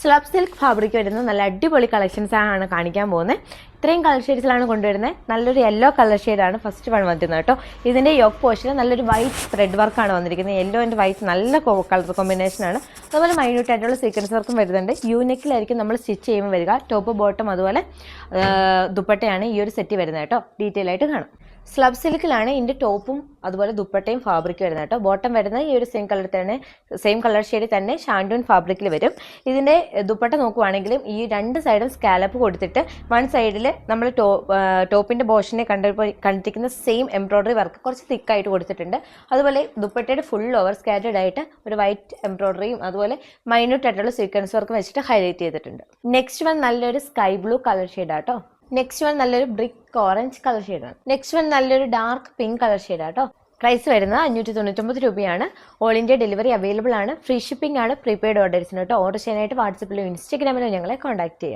Slub silk fabric വരുന്ന നല്ല അടിപൊളി കളക്ഷൻസ് ആണ് കാണിക്കാൻ പോകുന്നത്. ഇത്രയും കളർ ഷെയ്ഡ്സിലാണ് കൊണ്ടുവരുന്നത്. നല്ലൊരു യെല്ലോ കളർ ഷെയ്ഡാണ് ഫസ്റ്റ് വൺ വന്നിരുന്നത് കേട്ടോ. ഇതിൻ്റെ യോക്ക് പോർഷന് നല്ലൊരു വൈറ്റ് ത്രെഡ് വർക്കാണ് വന്നിരിക്കുന്നത്. യെല്ലോ ആൻഡ് വൈറ്റ് നല്ല കളർ കോമ്പിനേഷനാണ്. അതുപോലെ മൈന്യൂട്ട് ആയിട്ടുള്ള സീക്വൻസ് വർക്കും വരുന്നുണ്ട്. യൂനെക്കിലായിരിക്കും നമ്മൾ സ്റ്റിച്ച് ചെയ്യുമ്പോൾ വരിക. ടോപ്പ് ബോട്ടം അതുപോലെ ദുപ്പട്ടയാണ് ഈ ഒരു സെറ്റ് വരുന്നത് കേട്ടോ. ഡീറ്റെയിൽ ആയിട്ട് കാണാം. സ്ലബ് സിൽക്കിലാണ് ഇതിൻ്റെ ടോപ്പും അതുപോലെ ദുപ്പട്ടയും ഫാബ്രിക് വരുന്നത് കേട്ടോ. ബോട്ടം വരുന്നത് ഈ ഒരു സെയിം കളർ ഷെയ്ഡിൽ തന്നെ ഷാൻഡൂൺ ഫാബ്രിക്കിൽ വരും. ഇതിൻ്റെ ദുപ്പട്ട നോക്കുവാണെങ്കിലും ഈ രണ്ട് സൈഡും സ്കാലപ്പ് കൊടുത്തിട്ട് വൺ സൈഡിൽ നമ്മൾ ടോപ്പിൻ്റെ പോർഷനെ കണ്ടിരിക്കുന്ന സെയിം എംബ്രോയ്ഡറി വർക്ക് കുറച്ച് തിക്കായിട്ട് കൊടുത്തിട്ടുണ്ട്. അതുപോലെ ദുപ്പട്ടയുടെ ഫുൾ ഓവർ സ്കാറ്റേഡ് ആയിട്ട് ഒരു വൈറ്റ് എംബ്രോയ്ഡറിയും അതുപോലെ മൈന്യൂട്ട് ആയിട്ടുള്ള സീക്വൻസ് വർക്കും വെച്ചിട്ട് ഹൈലൈറ്റ് ചെയ്തിട്ടുണ്ട്. നെക്സ്റ്റ് വൺ നല്ലൊരു സ്കൈ ബ്ലൂ കളർ ഷെയ്ഡാട്ടോ. നെക്സ്റ്റ് വൺ നല്ലൊരു ബ്രിക്ക് ഓറഞ്ച് കളർ ഷെയ്ഡാണ്. നെക്സ്റ്റ് വൺ നല്ലൊരു ഡാർക്ക് പിങ്ക് കളർ ഷെയ്ഡാട്ടോ. പ്രൈസ് വരുന്നത് 599 രൂപയാണ്. ഓൾ ഇന്ത്യ ഡെലിവറി അവൈലബിൾ ആണ്. ഫ്രീ ഷിപ്പിംഗ് ആണ് പ്രീപെയ്ഡ് ഓർഡേഴ്സിന് കേട്ടോ. ഓർഡർ ചെയ്യാനായിട്ട് വാട്സപ്പിലോ ഇൻസ്റ്റാഗ്രാമിലോ ഞങ്ങളെ കോൺടാക്ട് ചെയ്യാം.